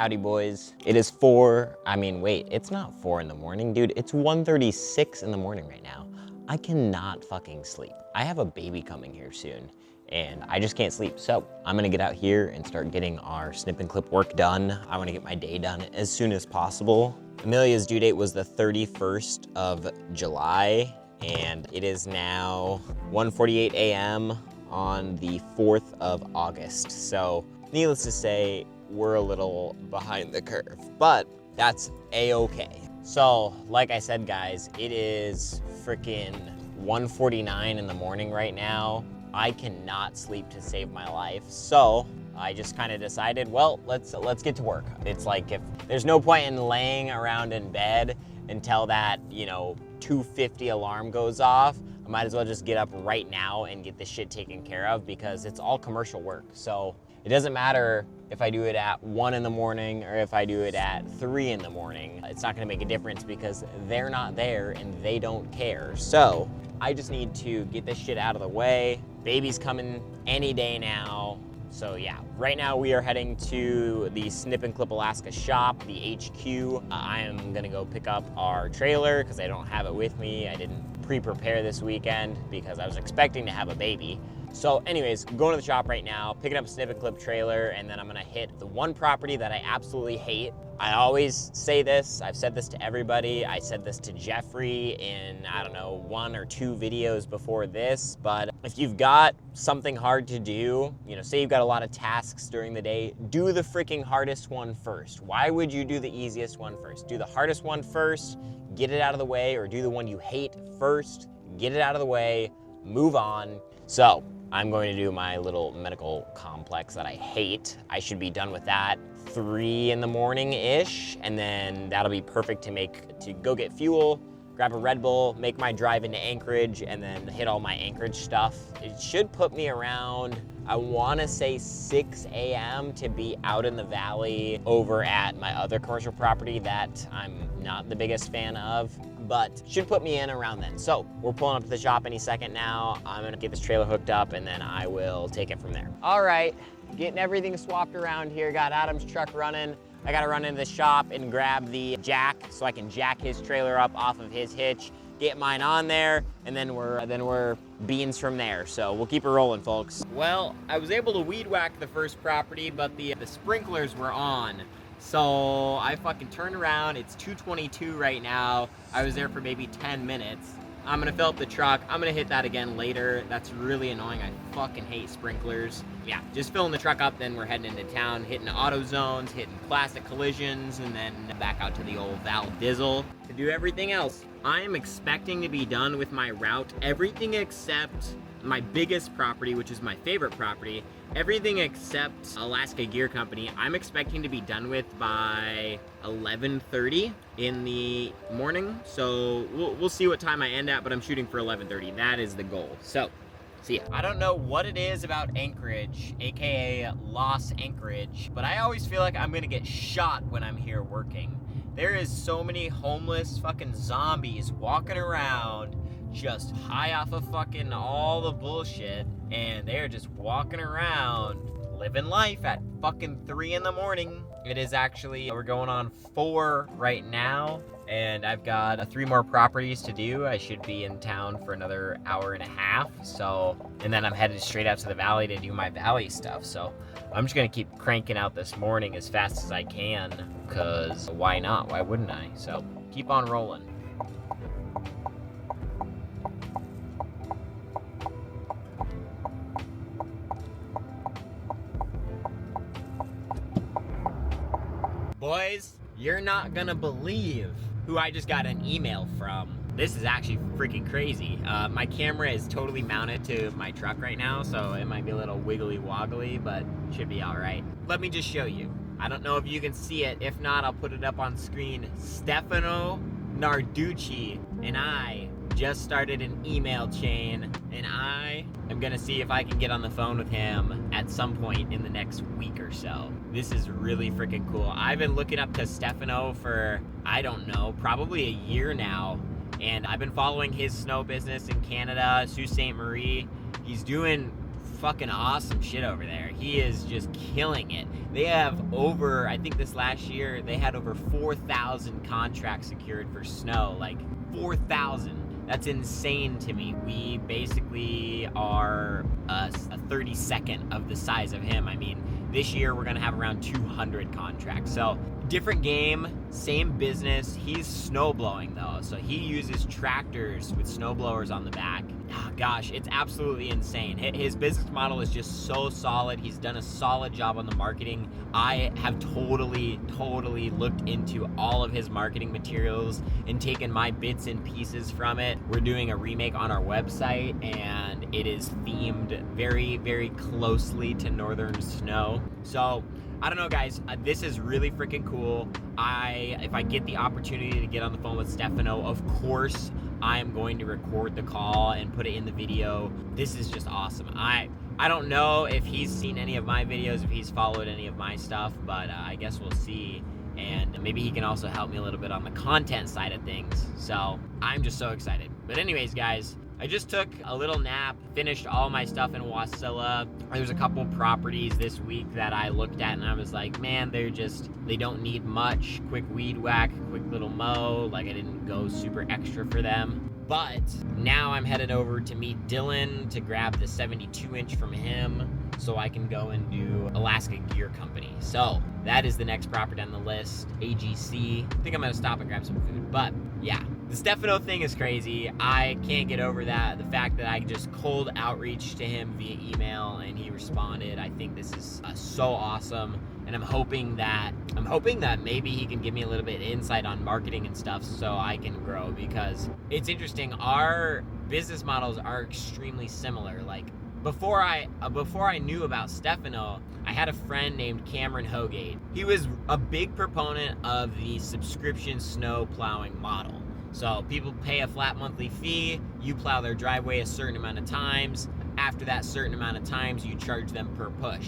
Howdy boys. It is wait, it's not 4 in the morning, dude. It's 1:36 in the morning right now. I cannot fucking sleep. I have a baby coming here soon and I just can't sleep. So I'm gonna get out here and start getting our snip and clip work done. I wanna get my day done as soon as possible. Amelia's due date was the 31st of July and it is now 1:48 a.m. on the 4th of August. So needless to say, we're a little behind the curve, but that's a-okay. So like I said, guys, it is freaking 1:49 in the morning right now. I cannot sleep to save my life. So I just kind of decided, well, let's get to work. It's like, if there's no point in laying around in bed until that, 2:50 alarm goes off, I might as well just get up right now and get this shit taken care of, because it's all commercial work. So it doesn't matter if I do it at 1 in the morning or if I do it at 3 in the morning. It's not gonna make a difference because they're not there and they don't care. So I just need to get this shit out of the way. Baby's coming any day now. So yeah, right now we are heading to the Snip and Clip Alaska shop, the HQ. I am gonna go pick up our trailer because I don't have it with me. I didn't pre-prepare this weekend because I was expecting to have a baby. So anyways, I'm going to the shop right now, picking up a Snip and Clip trailer, and then I'm gonna hit the one property that I absolutely hate. I always say this, I've said this to everybody. I said this to Jeffrey in, I don't know, 1 or 2 videos before this, but if you've got something hard to do, say you've got a lot of tasks during the day, do the freaking hardest one first. Why would you do the easiest one first? Do the hardest one first, get it out of the way, or do the one you hate first, get it out of the way, move on. So I'm going to do my little medical complex that I hate. I should be done with that 3 in the morning-ish, and then that'll be perfect to go get fuel, grab a Red Bull, make my drive into Anchorage, and then hit all my Anchorage stuff. It should put me around, I wanna say 6 a.m. to be out in the valley over at my other commercial property that I'm not the biggest fan of, but should put me in around then. So we're pulling up to the shop any second now. I'm gonna get this trailer hooked up and then I will take it from there. All right, getting everything swapped around here. Got Adam's truck running. I gotta run into the shop and grab the jack so I can jack his trailer up off of his hitch, get mine on there, and then we're beans from there. So we'll keep it rolling, folks. Well, I was able to weed whack the first property, but the sprinklers were on. So I fucking turned around. It's 2:22 right now. I was there for maybe 10 minutes. I'm gonna fill up the truck. I'm gonna hit that again later. That's really annoying. I fucking hate sprinklers. Yeah, just filling the truck up, then we're heading into town, hitting auto zones, hitting classic collisions, and then back out to the old Val Dizzle to do everything else. I am expecting to be done with my route, everything except my biggest property, which is my favorite property, everything except Alaska Gear Company, I'm expecting to be done with by 11:30 in the morning. So we'll see what time I end at, but I'm shooting for 11:30. That is the goal. So, see ya. I don't know what it is about Anchorage, AKA Los Anchorage, but I always feel like I'm gonna get shot when I'm here working. There is so many homeless fucking zombies walking around just high off of fucking all the bullshit, and they're just walking around living life at fucking 3 in the morning. It is actually, we're going on 4 right now, and I've got 3 more properties to do. I should be in town for another hour and a half, so, and then I'm headed straight out to the valley to do my valley stuff. So I'm just gonna keep cranking out this morning as fast as I can, because why not? Why wouldn't I? So keep on rolling. Boys, you're not gonna believe who I just got an email from. This is actually freaking crazy. My camera is totally mounted to my truck right now, so it might be a little wiggly woggly, but should be all right. Let me just show you. I don't know if you can see it. If not, I'll put it up on screen. Stefano Narducci and I just started an email chain, and I am gonna see if I can get on the phone with him at some point in the next week or so. This is really freaking cool. I've been looking up to Stefano for, I don't know, probably a year now, and I've been following his snow business in Canada, Sault Ste. Marie. He's doing fucking awesome shit over there. He is just killing it. They have over, I think this last year, they had over 4,000 contracts secured for snow. Like 4,000. That's insane to me. We basically are a 32nd of the size of him. I mean, this year we're gonna have around 200 contracts. So different game, same business. He's snow blowing though. So he uses tractors with snow blowers on the back. Oh, gosh, it's absolutely insane. His business model is just so solid. He's done a solid job on the marketing. I have totally looked into all of his marketing materials and taken my bits and pieces from it. We're doing a remake on our website and it is themed very closely to northern snow. So I don't know, guys, this is really freaking cool. If I get the opportunity to get on the phone with Stefano, of course I am going to record the call and put it in the video. This is just awesome. I don't know if he's seen any of my videos, if he's followed any of my stuff, but I guess we'll see. And maybe he can also help me a little bit on the content side of things. So I'm just so excited. But anyways, guys, I just took a little nap, finished all my stuff in Wasilla. There's a couple properties this week that I looked at and I was like, man, they don't need much. Quick weed whack, quick little mow. Like I didn't go super extra for them. But now I'm headed over to meet Dylan to grab the 72-inch from him so I can go and do Alaska Gear Company. So that is the next property on the list, AGC. I think I'm gonna stop and grab some food, but yeah. The Stefano thing is crazy. I can't get over that. The fact that I just cold outreach to him via email and he responded. I think this is so awesome. And I'm hoping that maybe he can give me a little bit of insight on marketing and stuff so I can grow, because it's interesting. Our business models are extremely similar. Like before I knew about Stefano, I had a friend named Cameron Hogate. He was a big proponent of the subscription snow plowing model. So people pay a flat monthly fee, you plow their driveway a certain amount of times. After that certain amount of times, you charge them per push.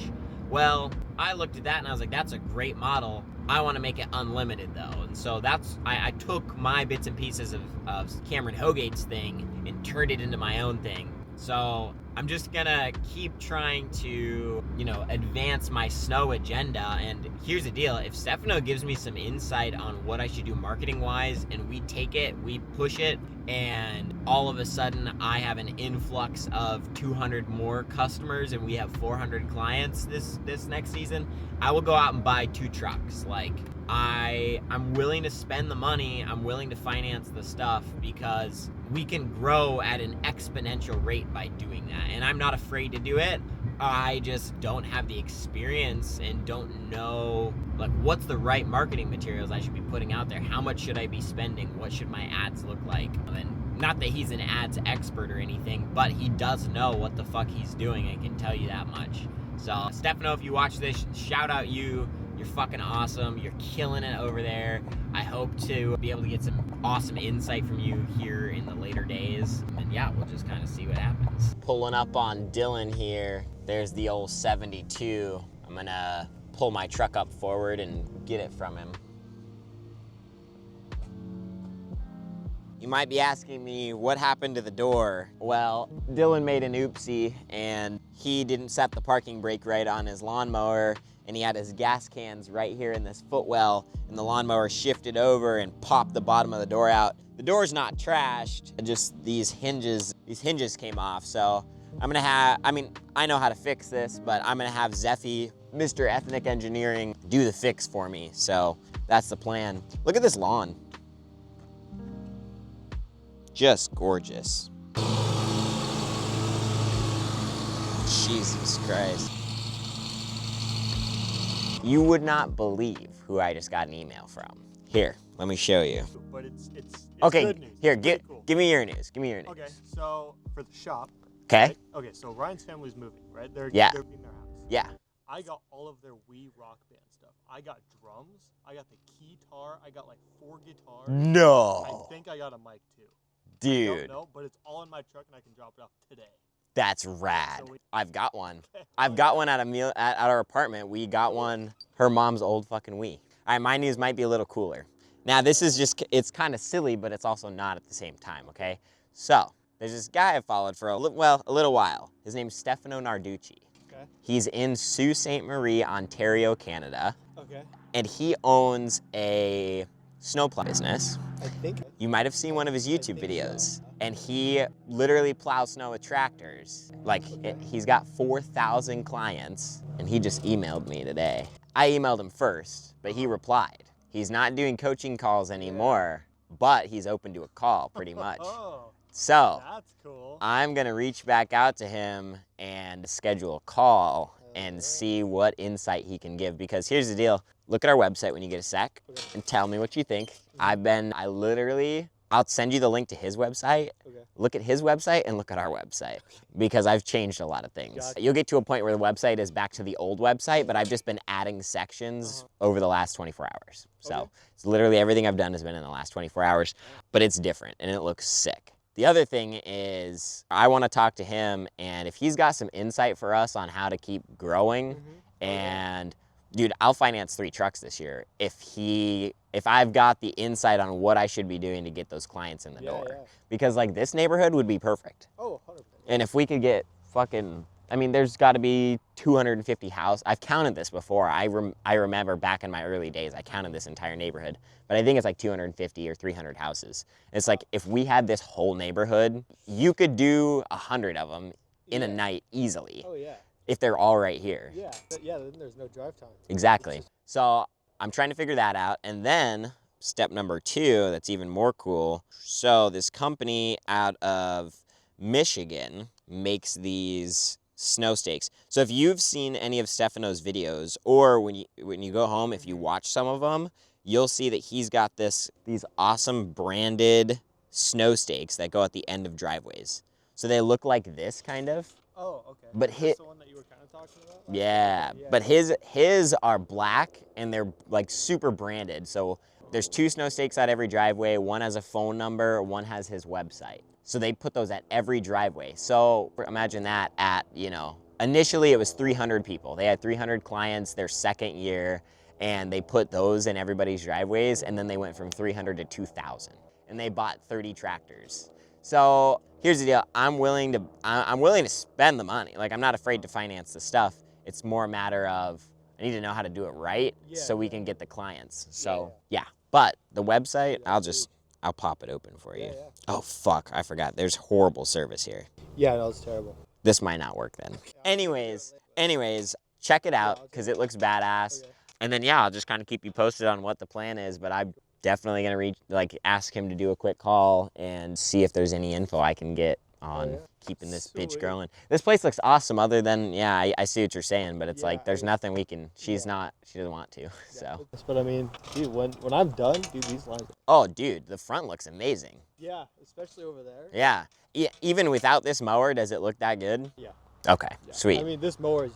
Well, I looked at that and I was like, that's a great model. I want to make it unlimited though. And so I took my bits and pieces of Cameron Hogate's thing and turned it into my own thing. So I'm just gonna keep trying to, advance my snow agenda. And here's the deal. If Stefano gives me some insight on what I should do marketing wise, and we take it, we push it, and all of a sudden I have an influx of 200 more customers and we have 400 clients this next season, I will go out and buy 2 trucks. Like I'm willing to spend the money, I'm willing to finance the stuff, because we can grow at an exponential rate by doing that. And I'm not afraid to do it. I just don't have the experience and don't know like what's the right marketing materials I should be putting out there. How much should I be spending? What should my ads look like? And not that he's an ads expert or anything, but he does know what the fuck he's doing. I can tell you that much. So Stefano, if you watch this, shout out you. You're fucking awesome. You're killing it over there. I hope to be able to get some awesome insight from you here in the later days. And yeah, we'll just kind of see what happens. Pulling up on Dylan here. There's the old 72. I'm gonna pull my truck up forward and get it from him. You might be asking me what happened to the door. Well, Dylan made an oopsie and he didn't set the parking brake right on his lawnmower, and he had his gas cans right here in this footwell, and the lawnmower shifted over and popped the bottom of the door out. The door's not trashed, just these hinges came off. So I know how to fix this, but I'm gonna have Zeffy, Mr. Ethnic Engineering, do the fix for me. So that's the plan. Look at this lawn. Just gorgeous. Jesus Christ. You would not believe who I just got an email from. Here, let me show you. But it's okay, good news. Here, Cool. give me your news. Give me your news. Okay, so for the shop. Okay. Right? Okay, so Ryan's family's moving, right? They're in their house. Yeah. I got all of their Wii Rock Band stuff. I got drums. I got the keytar. I got like 4 guitars. No. I think I got a mic too. Dude. I don't know, but it's all in my truck and I can drop it off today. That's rad. So I've got one. I've got one at our apartment. We got one, her mom's old fucking Wii. All right, my news might be a little cooler. Now this is just, it's kind of silly, but it's also not at the same time, okay? So, There's this guy I followed for a little while. His name's Stefano Narducci. Okay. He's in Sault Ste. Marie, Ontario, Canada. Okay. And he owns a snowplow business. I think. You might have seen one of his YouTube think videos. so. And he literally plows snow with tractors. Like, he's got 4,000 clients, and he just emailed me today. I emailed him first, but he replied. He's not doing coaching calls anymore, but he's open to a call pretty much. Oh, So that's cool. I'm gonna reach back out to him and schedule a call and see what insight he can give, because here's the deal. Look at our website when you get a sec and tell me what you think. I'll send you the link to his website. Okay. Look at his website and look at our website, because I've changed a lot of things. Gotcha. You'll get to a point where the website is back to the old website, but I've just been adding sections over the last 24 hours. So it's literally everything I've done has been in the last 24 hours, but it's different and it looks sick. The other thing is I want to talk to him, and if he's got some insight for us on how to keep growing, and dude, I'll finance 3 trucks this year if I've got the insight on what I should be doing to get those clients in the door. Yeah. Because like this neighborhood would be perfect. Oh, 100%. And if we could get there's got to be 250 houses. I've counted this before. I remember back in my early days, I counted this entire neighborhood, but I think it's like 250 or 300 houses. It's like if we had this whole neighborhood, you could do 100 of them in a night easily. Oh, yeah. If they're all right here. Yeah. Then there's no drive time. Exactly. So I'm trying to figure that out. And then step number 2, that's even more cool. So this company out of Michigan makes these snow stakes. So if you've seen any of Stefano's videos, or when you go home, if you watch some of them, you'll see that he's got these awesome branded snow stakes that go at the end of driveways. So they look like this kind of. Oh, okay. But That's the one that you were kind of talking about? Yeah, but his are black and they're like super branded. So there's 2 snow stakes at every driveway. One has a phone number, one has his website. So they put those at every driveway. So imagine that at, initially it was 300 people. They had 300 clients their second year, and they put those in everybody's driveways, and then they went from 300 to 2,000. And they bought 30 tractors. So here's the deal. I'm willing to spend the money. Like, I'm not afraid to finance the stuff. It's more a matter of I need to know how to do it right so we can get the clients. So yeah. But the website, I'll pop it open for you. Oh fuck, I forgot. There's horrible service here. Yeah, no, it's terrible. This might not work then. Anyways, check it out because it looks badass. And then I'll just kind of keep you posted on what the plan is, but I'm definitely going to ask him to do a quick call and see if there's any info I can get on keeping this bitch growing. This place looks awesome other than, I see what you're saying, but it's like there's nothing we can, she doesn't want to, so. But I mean, dude, when I'm done, dude, these lines. Oh, dude, the front looks amazing. Yeah, especially over there. Yeah. Even without this mower, does it look that good? Yeah. Okay, sweet. I mean, this mower is,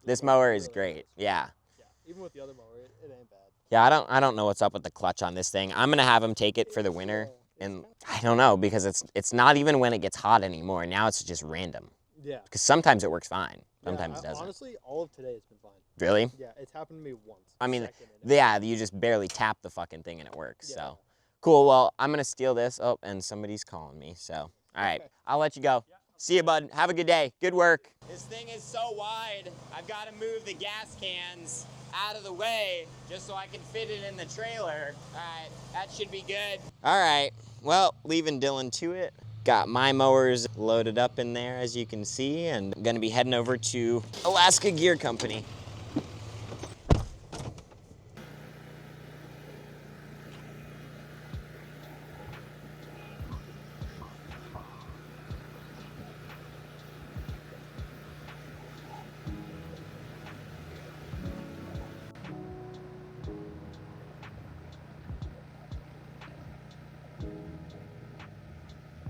This mower is great, yeah. Yeah, even with the other mower, it ain't bad. Yeah, I don't know what's up with the clutch on this thing. I'm gonna have him take it for the winter, and I don't know because it's not even when it gets hot anymore. Now it's just random. Yeah. Because sometimes it works fine, sometimes it doesn't. Honestly, all of today has been fine. Really? Yeah, it's happened to me once. I mean, you just barely tap the fucking thing and it works. Yeah. So cool. Well, I'm gonna steal this. Oh, and somebody's calling me. So all right, I'll let you go. See you, bud. Have a good day. Good work. This thing is so wide, I've got to move the gas cans out of the way just so I can fit it in the trailer. All right, that should be good. All right, well, leaving Dylan to it. Got my mowers loaded up in there, as you can see, and I'm gonna be heading over to Alaska Gear Company.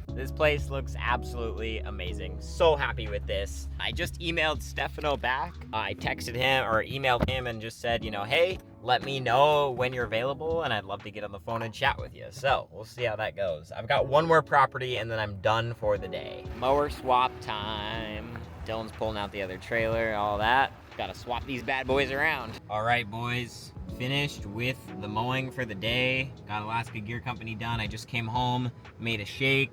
This place looks absolutely amazing. So happy with this. I just emailed Stefano back. I texted him or emailed him and just said, hey, let me know when you're available and I'd love to get on the phone and chat with you. So we'll see how that goes. I've got one more property and then I'm done for the day. Mower swap time. Dylan's pulling out the other trailer, all that. Gotta swap these bad boys around. All right, boys. Finished with the mowing for the day. Got Alaska Gear Company done. I just came home, made a shake,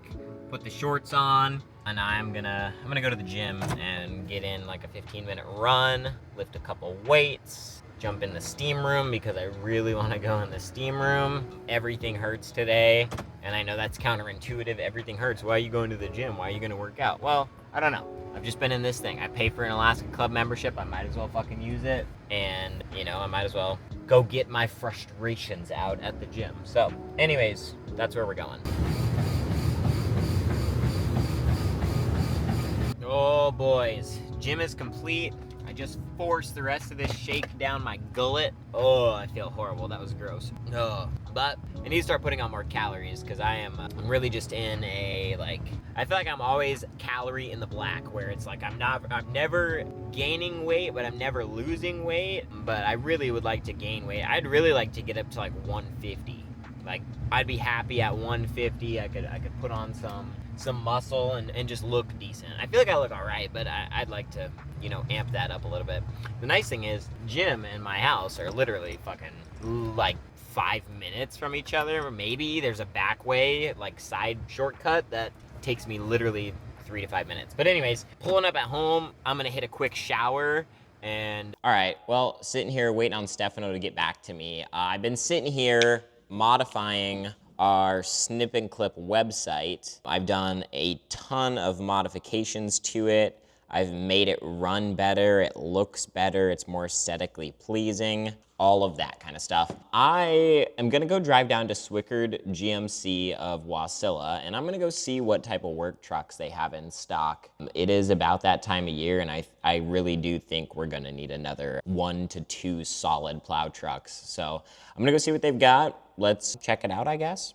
put the shorts on, and I'm gonna go to the gym and get in like a 15-minute run, lift a couple weights, jump in the steam room because I really want to go in the steam room. Everything hurts today, and I know that's counterintuitive. Everything hurts. Why are you going to the gym? Why are you gonna work out? Well, I don't know. I've just been in this thing. I pay for an Alaska Club membership. I might as well fucking use it. And, you know, I might as well go get my frustrations out at the gym. So, anyways, that's where we're going. Oh, boys. Gym is complete. I just forced the rest of this shake down my gullet. Oh, I feel horrible. That was gross. Oh, but I need to start putting on more calories because I'm really just in a, like, I feel like I'm always calorie in the black, where it's like I'm never gaining weight, but I'm never losing weight. But I really would like to gain weight. I'd really like to get up to like 150. Like, I'd be happy at 150. I could put on some muscle and just look decent. I feel like I look all right, but I'd like to, you know, amp that up a little bit. The nice thing is, gym and my house are literally fucking like 5 minutes from each other. Maybe there's a back way, like side shortcut that takes me literally 3 to 5 minutes. But anyways, pulling up at home, I'm gonna hit a quick shower. And all right, well, sitting here waiting on Stefano to get back to me. I've been sitting here modifying our snip and clip website. I've done a ton of modifications to it. I've made it run better, it looks better, it's more aesthetically pleasing, all of that kind of stuff. I am gonna go drive down to Swickard GMC of Wasilla, and I'm gonna go see what type of work trucks they have in stock. It is about that time of year, and I really do think we're gonna need another 1 to 2 solid plow trucks. So I'm gonna go see what they've got. Let's check it out, I guess.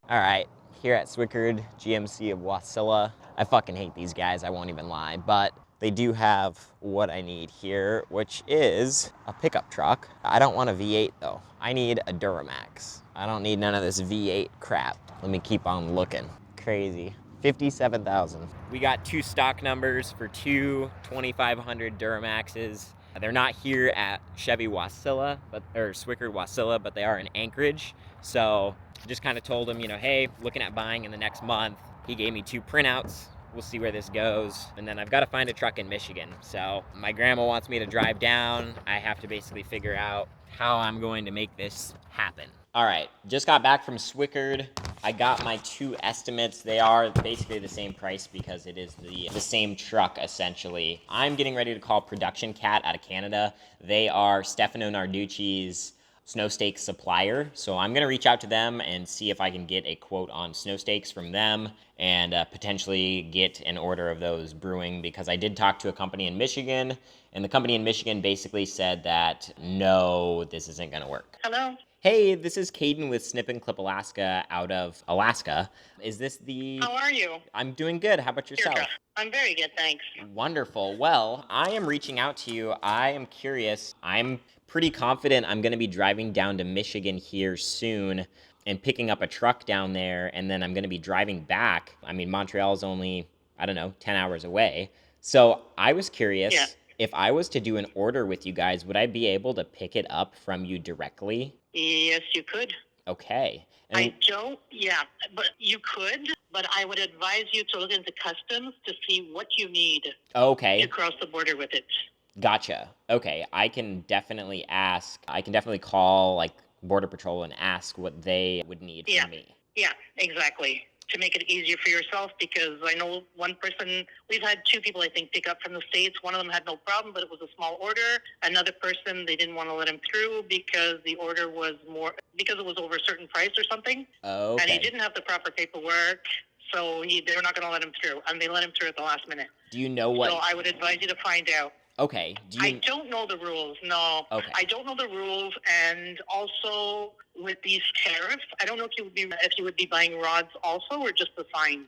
All right, here at Swickard GMC of Wasilla. I fucking hate these guys, I won't even lie, but they do have what I need here, which is a pickup truck. I don't want a V8 though. I need a Duramax. I don't need none of this V8 crap. Let me keep on looking. Crazy. 57,000. We got 2 stock numbers for 2 2500 Duramaxes. They're not here at Chevy Wasilla, or Swickard Wasilla, but they are in Anchorage. So just kind of told him, you know, hey, looking at buying in the next month. He gave me 2 printouts. We'll see where this goes. And then I've got to find a truck in Michigan. So my grandma wants me to drive down. I have to basically figure out how I'm going to make this happen. All right, just got back from Swickard. I got my 2 estimates. They are basically the same price because it is the same truck, essentially. I'm getting ready to call Production Cat out of Canada. They are Stefano Narducci's snow steak supplier. So I'm gonna reach out to them and see if I can get a quote on snow steaks from them and potentially get an order of those brewing, because I did talk to a company in Michigan, and the company in Michigan basically said that, no, this isn't gonna work. Hello. Hey, this is Kaedyn with Snip and Clip Alaska out of Alaska. Is this the... How are you? I'm doing good. How about yourself? I'm very good, thanks. Wonderful. Well, I am reaching out to you. I am curious. I'm pretty confident I'm going to be driving down to Michigan here soon and picking up a truck down there, and then I'm going to be driving back. I mean, Montreal is only, I don't know, 10 hours away. So I was curious, if I was to do an order with you guys, would I be able to pick it up from you directly? Yes, you could. Okay. And I don't, but you could, but I would advise you to look into customs to see what you need to cross the border with it. Gotcha. Okay, I can definitely ask. I can definitely call like Border Patrol and ask what they would need from me. Yeah, exactly. To make it easier for yourself, because I know one person, we've had 2 people, I think, pick up from the States. One of them had no problem, but it was a small order. Another person, they didn't want to let him through because the order was because it was over a certain price or something. Okay. And he didn't have the proper paperwork, so they were not going to let him through. And they let him through at the last minute. Do you know what? So I would advise you to find out. Okay. I don't know the rules, no. Okay. I don't know the rules, and also with these tariffs, I don't know if you would be buying rods also, or just the signs.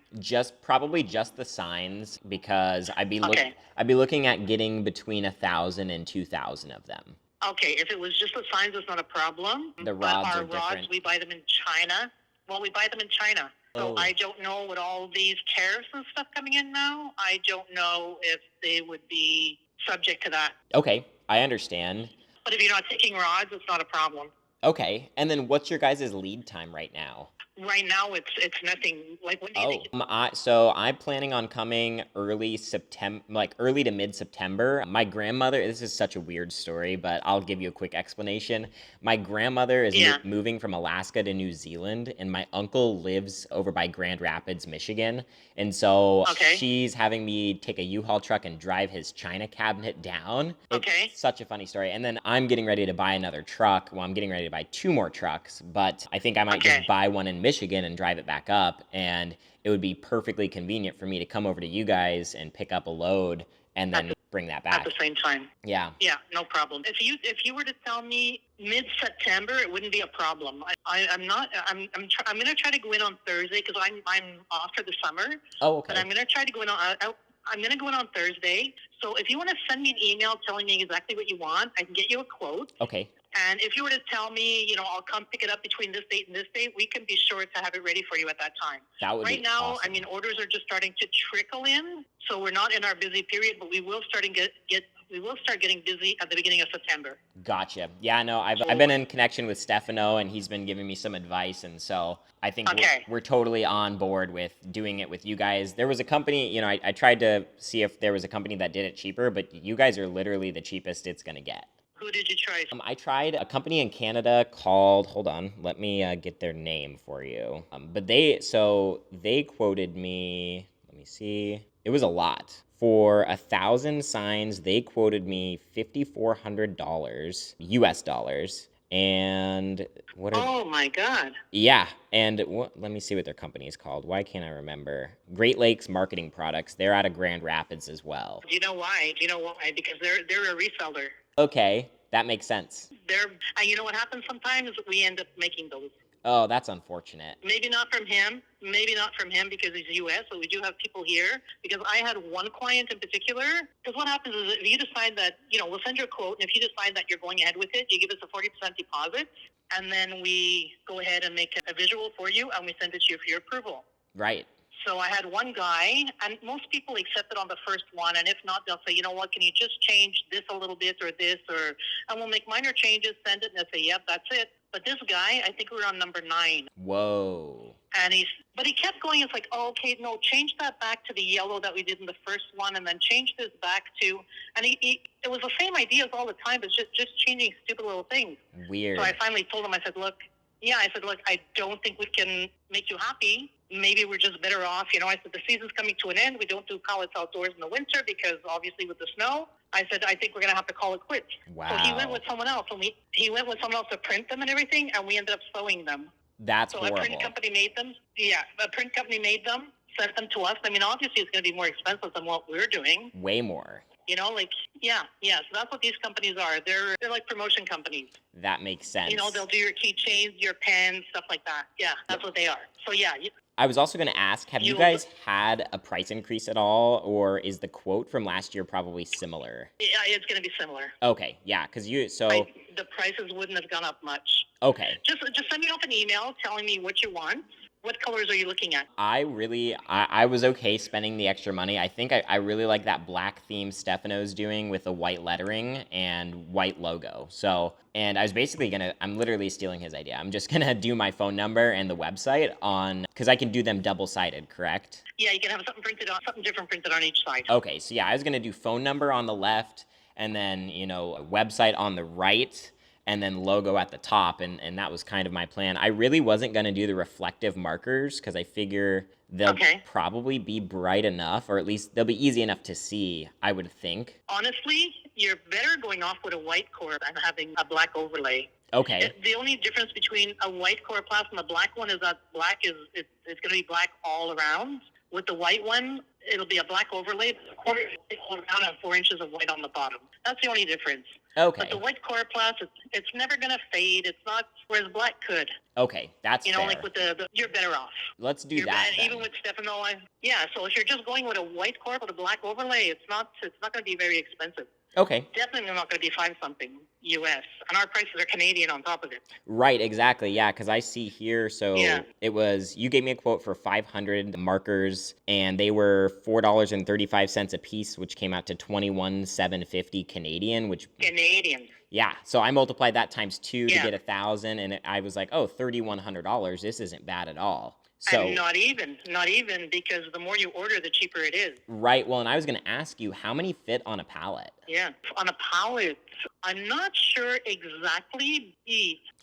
Probably just the signs, because I'd be looking at getting between 1,000 and 2,000 of them. Okay, if it was just the signs, it's not a problem. The rods but are our different. rods, we buy them in China. Well, we buy them in China. So I don't know, with all these tariffs and stuff coming in now, I don't know if they would be subject to that. Okay, I understand. But if you're not taking rods, it's not a problem. Okay. And then what's your guys' lead time right now? Right now, it's nothing. Like, when do you think? So I'm planning on coming early September, like early to mid September. My grandmother, this is such a weird story, but I'll give you a quick explanation. My grandmother is Yeah. moving from Alaska to New Zealand, and my uncle lives over by Grand Rapids, Michigan. And so Okay. she's having me take a U-Haul truck and drive his china cabinet down. Okay. It's such a funny story. And then I'm getting ready to buy another truck. Well, I'm getting ready to buy 2 more trucks, but I think I might Okay. just buy one in Michigan and drive it back up. And it would be perfectly convenient for me to come over to you guys and pick up a load and then bring that At back. the same time. Yeah. Yeah, no problem. If you were to tell me mid-September, it wouldn't be a problem. I'm gonna try to go in on Thursday because I'm off for the summer. Oh, okay. But I'm gonna try to go in on. I'm gonna go in on Thursday. So if you want to send me an email telling me exactly what you want, I can get you a quote. Okay. And if you were to tell me, I'll come pick it up between this date and this date, we can be sure to have it ready for you at that time. That would right be now, awesome. I mean, orders are just starting to trickle in, so we're not in our busy period, but we will start getting busy at the beginning of September. Gotcha. Yeah, no, I've been in connection with Stefano, and he's been giving me some advice, and so I think we're totally on board with doing it with you guys. There was a company, I tried to see if there was a company that did it cheaper, but you guys are literally the cheapest it's gonna get. Who did you try? I tried a company in Canada called, hold on, let me get their name for you. But they quoted me, let me see, it was a lot. For 1,000 signs, they quoted me $5,400 US dollars. And what are... Oh my God. Yeah, and let me see what their company is called. Why can't I remember? Great Lakes Marketing Products. They're out of Grand Rapids as well. Do you know why? Because they're a reseller. Okay, that makes sense. You know what happens sometimes? We end up making those. Oh, that's unfortunate. Maybe not from him because he's U.S., but we do have people here. Because I had one client in particular. Because what happens is if you decide that, we'll send you a quote, and if you decide that you're going ahead with it, you give us a 40% deposit, and then we go ahead and make a visual for you, and we send it to you for your approval. Right. So I had one guy, and most people accept it on the first one, and if not, they'll say, you know what, can you just change this a little bit or this, and we'll make minor changes, send it, and they'll say, yep, that's it. But this guy, I think we were on number 9. Whoa. And he kept going. It's like, oh, okay, no, change that back to the yellow that we did in the first one, and then change this back to, and it was the same ideas all the time, but just changing stupid little things. Weird. So I finally told him, I said, look, I don't think we can make you happy. Maybe we're just better off. I said, the season's coming to an end. We don't do pallets outdoors in the winter because obviously with the snow. I said, I think we're going to have to call it quits. Wow. So he went with someone else. He went with someone else to print them and everything, and we ended up sewing them. That's horrible. So a print company made them. Yeah, a print company made them, sent them to us. I mean, obviously it's going to be more expensive than what we're doing. Way more. So that's what these companies are. They're like promotion companies. That makes sense. They'll do your keychains, your pens, stuff like that. Yeah, that's what they are. So yeah. I was also going to ask, have you guys had a price increase at all, or is the quote from last year probably similar? Yeah, it's going to be similar. Okay, yeah, because the prices wouldn't have gone up much. Okay. Just send me off an email telling me what you want. What colors are you looking at? I was okay spending the extra money. I think I really like that black theme Stefano's doing with the white lettering and white logo. So, and I was basically I'm literally stealing his idea. I'm just gonna do my phone number and the website because I can do them double-sided, correct? Yeah, you can have something different printed on each side. Okay, so yeah, I was gonna do phone number on the left and then, a website on the right, and then logo at the top, and that was kind of my plan. I really wasn't going to do the reflective markers because I figure they'll probably be bright enough, or at least they'll be easy enough to see, I would think. Honestly, you're better going off with a white core than having a black overlay. Okay. The only difference between a white core plus and the black one is that black it's going to be black all around. With the white one, it'll be a black overlay, quarter around and 4 inches of white on the bottom. That's the only difference. Okay. But the white core plus, it's never going to fade. It's not, whereas black could. Okay, that's fair. Like with you're better off. Let's do that then. Even with Stefano, so if you're just going with a white core with a black overlay, it's not going to be very expensive. Okay. Definitely not going to be $5-something. US, and our prices are Canadian on top of it. Right, exactly. Yeah, because I see here, so Yeah. it was, you gave me a quote for 500 markers, and they were $4.35 a piece, which came out to 21,750 Canadian, which, Canadian. yeah. So I multiplied that times 2 to Yeah. get 1,000, and I was like, oh, $3,100. This isn't bad at all. And So, not even, because the more you order, the cheaper it is. right. Well, and I was going to ask you, how many fit on a pallet? Yeah. On a pallet, I'm not sure exactly.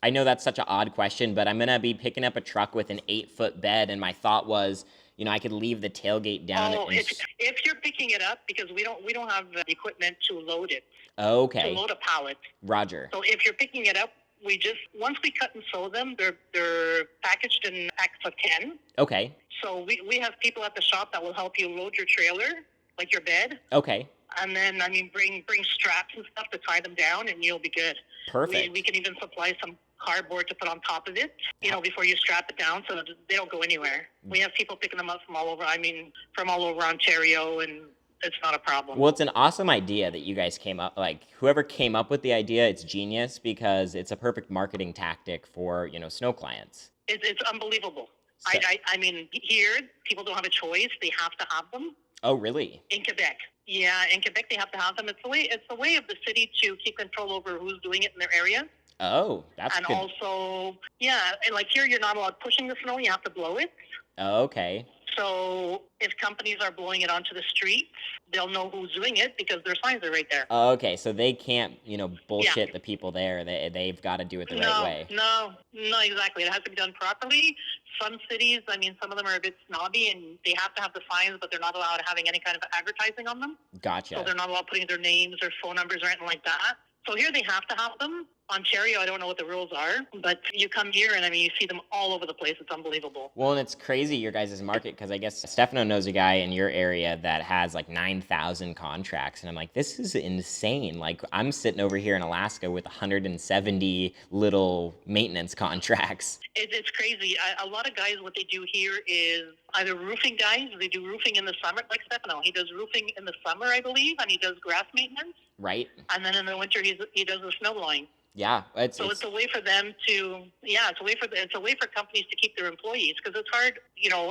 I know that's such an odd question, but I'm going to be picking up a truck with an 8-foot bed, and my thought was, I could leave the tailgate down. Oh, if you're picking it up, because we don't have the equipment to load it. Okay. To load a pallet. Roger. So if you're picking it up, once we cut and sew them, they're packaged in packs of 10. Okay. So we have people at the shop that will help you load your trailer, like your bed. Okay. And then, bring straps and stuff to tie them down, and you'll be good. Perfect. We can even supply some cardboard to put on top of it, before you strap it down, so that they don't go anywhere. We have people picking them up from all over. From all over Ontario, and it's not a problem. Well, it's an awesome idea that you guys came up, like, whoever came up with the idea, it's genius, because it's a perfect marketing tactic for, snow clients. It's unbelievable. So, Here, people don't have a choice. They have to have them. Oh, really? In Quebec. Yeah, in Quebec they have to have them. It's the way of the city to keep control over who's doing it in their area. Oh, that's and good. And also, yeah, and like here you're not allowed pushing the snow, you have to blow it. Oh, okay. So if companies are blowing it onto the streets, they'll know who's doing it because their signs are right there. Oh, okay, so they can't, bullshit the people there. They've got to do it the right way. No, exactly. It has to be done properly. Some cities, some of them are a bit snobby, and they have to have the signs, but they're not allowed having any kind of advertising on them. Gotcha. So they're not allowed putting their names or phone numbers or anything like that. So here they have to have them. Ontario, I don't know what the rules are, but you come here and you see them all over the place. It's unbelievable. Well, and it's crazy, your guys' market, because I guess Stefano knows a guy in your area that has like 9,000 contracts. And I'm like, this is insane. Like, I'm sitting over here in Alaska with 170 little maintenance contracts. It's crazy. A lot of guys, what they do here is either roofing guys, they do roofing in the summer, like Stefano. He does roofing in the summer, I believe, and he does grass maintenance. Right. And then in the winter, he does the snow blowing. Yeah, it's a way for them to, it's a way for companies to keep their employees, because it's hard,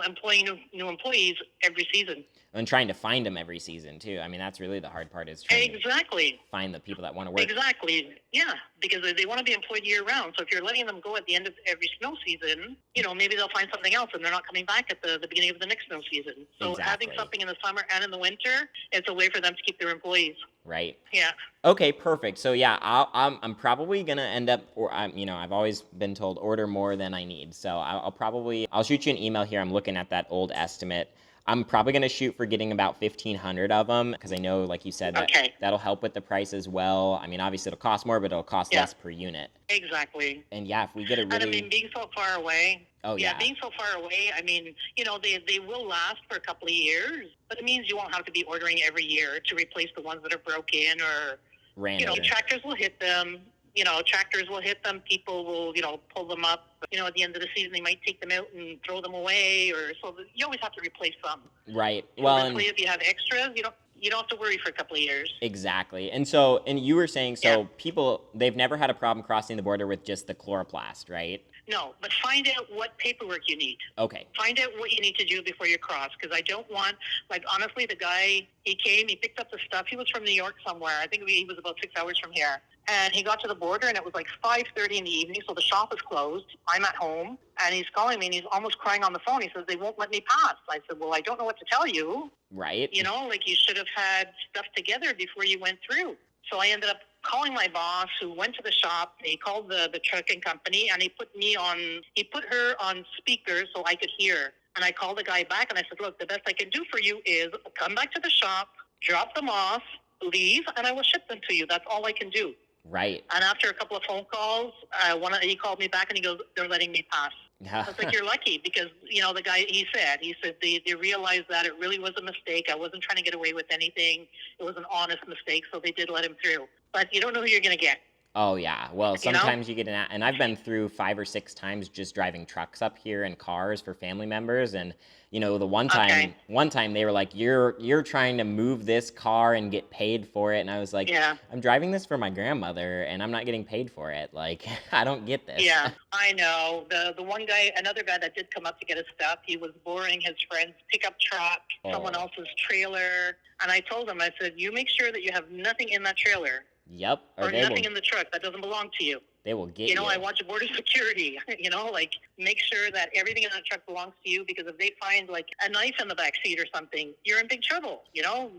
employing new employees every season. And trying to find them every season too. That's really the hard part, is trying to find the people that want to work. Exactly. Yeah, because they want to be employed year round. So if you're letting them go at the end of every snow season, maybe they'll find something else and they're not coming back at the beginning of the next snow season. So having something in the summer and in the winter, it's a way for them to keep their employees. Right. Yeah. Okay, perfect. So yeah, I'm probably gonna end up, or I've always been told order more than I need. So I'll shoot you an email here. I'm looking at that old estimate. I'm probably going to shoot for getting about 1,500 of them, because I know, like you said, that'll help with the price as well. Obviously it'll cost more, but it'll cost less per unit. Exactly. And yeah, if we get a really... And being so far away... Oh, yeah. Being so far away, they will last for a couple of years, but it means you won't have to be ordering every year to replace the ones that are broken or... Random. Tractors will hit them. People will, pull them up. At the end of the season, they might take them out and throw them away, or so you always have to replace some. Right. Well, if you have extras, you don't have to worry for a couple of years. Exactly. And you were saying, people, they've never had a problem crossing the border with just the chloroplast, right? No, but find out what paperwork you need. Okay. Find out what you need to do before you cross, because I don't want, honestly, the guy, he came, he picked up the stuff. He was from New York somewhere. I think he was about 6 hours from here. And he got to the border, and it was like 5:30 in the evening, so the shop is closed. I'm at home, and he's calling me, and he's almost crying on the phone. He says, they won't let me pass. I said, well, I don't know what to tell you. Right. You should have had stuff together before you went through. So I ended up calling my boss, who went to the shop. He called the trucking company, and he put her on speaker so I could hear. And I called the guy back, and I said, look, the best I can do for you is come back to the shop, drop them off, leave, and I will ship them to you. That's all I can do. Right. And after a couple of phone calls, he called me back and he goes, they're letting me pass. I was like, you're lucky, because, the guy, he said they realized that it really was a mistake. I wasn't trying to get away with anything. It was an honest mistake, so they did let him through. But you don't know who you're going to get. Oh yeah. Well, You know? sometimes you get and I've been through 5 or 6 times just driving trucks up here and cars for family members, and the Okay. one time they were like, "You're trying to move this car and get paid for it," and I was like, Yeah. "I'm driving this for my grandmother, and I'm not getting paid for it. Like, I don't get this." Yeah, I know. The one guy, another guy that did come up to get his stuff, he was borrowing his friend's pickup truck, someone Oh. else's trailer, and I told him, I said, you make sure that you have nothing in that trailer Yep. Or or nothing in the truck that doesn't belong to you. they will get you. I want your border security. Like make sure that everything in that truck belongs to you, because if they find like a knife in the back seat or something, you're in big trouble.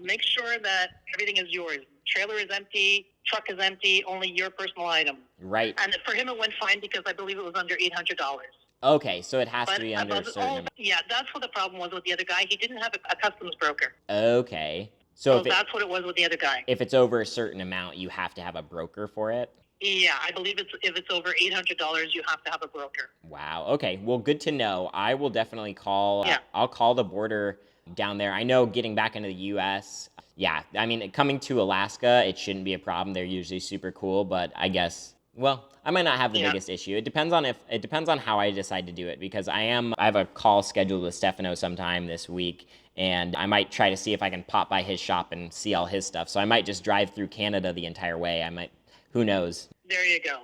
Make sure that everything is yours. Trailer is empty, truck is empty, only your personal item. Right. And for him, it went fine because I believe it was under $800. Okay, so it has to be under a certain amount. Yeah, that's what the problem was with the other guy. He didn't have a customs broker. Okay. So that's what it was with the other guy. If it's over a certain amount, you have to have a broker for it? Yeah, I believe if it's over $800, you have to have a broker. Wow. Okay. Well, good to know. I will definitely call. Yeah. I'll call the border down there. I know getting back into the U.S. Yeah. I mean, coming to Alaska, it shouldn't be a problem. They're usually super cool. But I guess, well, I might not have the biggest issue. It depends on how I decide to do it, because I have a call scheduled with Stefano sometime this week, and I might try to see if I can pop by his shop and see all his stuff. So I might just drive through Canada the entire way. Who knows? There you go.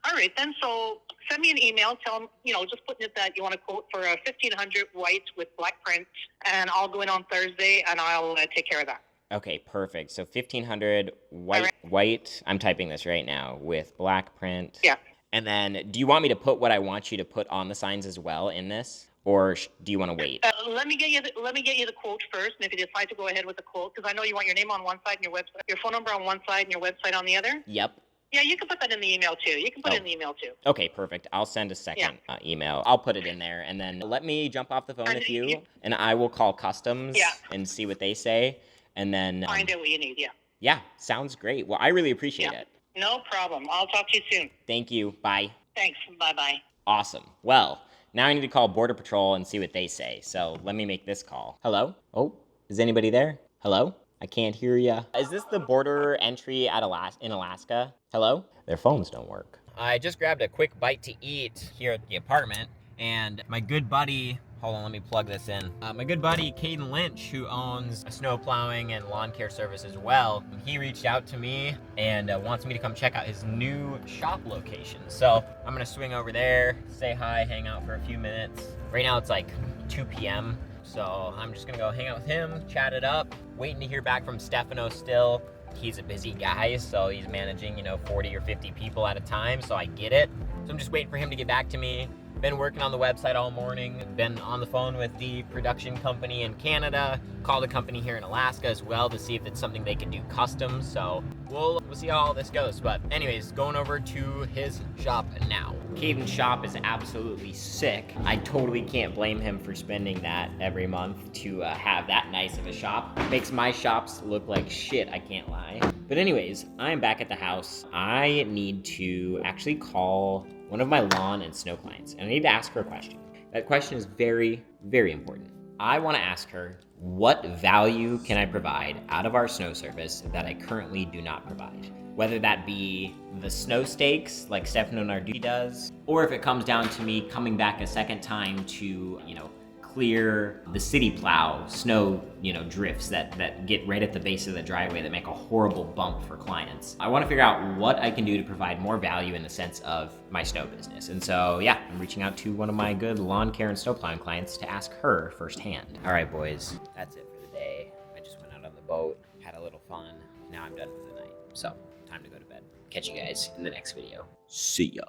All right, then. So send me an email. Tell them, just putting it that you want a quote for a 1500 white with black print, and I'll go in on Thursday and I'll take care of that. Okay, perfect. So 1500 white. I'm typing this right now with black print. Yeah. And then, do you want me to put what I want you to put on the signs as well in this, or do you want to wait? Let me get you the quote first, and if you decide to go ahead with the quote, because I know you want your name on one side and your phone number on one side and your website on the other. Yep. Yeah, you can put that in the email too. Okay, perfect. I'll send a second email. I'll put it in there, and then let me jump off the phone with you, and I will call customs and see what they say, and then find out what you need. Yeah. Yeah, sounds great. Well, I really appreciate it. No problem. I'll talk to you soon. Thank you. Bye. Thanks. Bye-bye. Awesome. Well, now I need to call Border Patrol and see what they say. So let me make this call. Hello? Oh, is anybody there? Hello? I can't hear ya. Is this the border entry in Alaska? Hello? Their phones don't work. I just grabbed a quick bite to eat here at the apartment, and my good buddy, hold on, let me plug this in. My good buddy, Kaedyn Lynch, who owns a snow plowing and lawn care service as well, he reached out to me and wants me to come check out his new shop location. So I'm gonna swing over there, say hi, hang out for a few minutes. Right now it's like 2 p.m. So I'm just gonna go hang out with him, chat it up, waiting to hear back from Stefano still. He's a busy guy, so he's managing, 40 or 50 people at a time, so I get it. So I'm just waiting for him to get back to me. Been working on the website all morning, been on the phone with the production company in Canada, called a company here in Alaska as well to see if it's something they can do custom. So we'll see how all this goes. But anyways, going over to his shop now. Kaedyn's shop is absolutely sick. I totally can't blame him for spending that every month to have that nice of a shop. Makes my shops look like shit, I can't lie. But anyways, I'm back at the house. I need to actually call one of my lawn and snow clients, and I need to ask her a question. That question is very, very important. I want to ask her, what value can I provide out of our snow service that I currently do not provide? Whether that be the snow stakes like Stefano Narducci does, or if it comes down to me coming back a second time to, clear the city plow snow, drifts that get right at the base of the driveway that make a horrible bump for clients. I want to figure out what I can do to provide more value in the sense of my snow business. And so, yeah, I'm reaching out to one of my good lawn care and snow plowing clients to ask her firsthand. All right, boys, that's it for the day. I just went out on the boat, had a little fun. Now I'm done for the night. So, time to go to bed. Catch you guys in the next video. See ya.